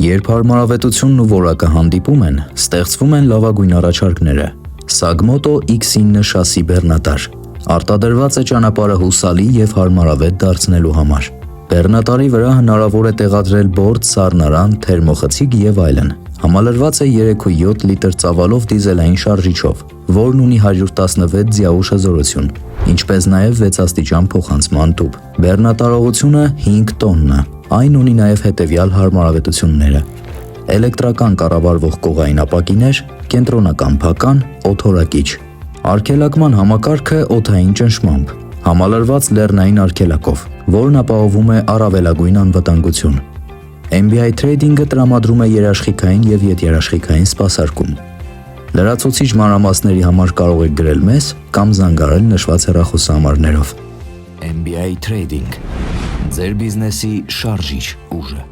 Երբ հարմարավետությունն ու որակը հանդիպում են, ստեղծվում են լավագույն առաջարկները։ Sagmoto X9 շասի բեռնատար արտադրված է ճանապարհը հուսալի և հարմարավետ դարձնելու համար։ Բեռնատարի վրա հնարավոր է տեղադրել բորդ, սառնարան, թերմոխցիկ և այլն։ Համալրված է 3.7 լիտր ծավալով դիզելային շարժիչով, որն ունի 116 ձիաուշ հզորություն, ինչպես նաև 6 աստիճան փոխանցման տուփ։ Բեռնատարողությունը 5 տոննա։ Այն ունի նաև հետևյալ հարմարավետությունները. էլեկտրական կառավարվող կողային ապակիներ, կենտրոնական փական, օդորակիչ։ Արգելակման համակարգը օդային ճնշմամբ, համալրված լեռնային արգելակով, որն ապահովում է առավելագույն անվտանգություն։ MBI Trading-ը տրամադրում է երաշխիքային և ետերաշխիքային սպասարկում։ Լրացուցիչ մանրամասների համար կարող եք գրել մեզ կամ զանգահարել նշված հեռախոսահամարներով։ MBI Trading, ձեր բիզնեսի շարժիչ ուժը։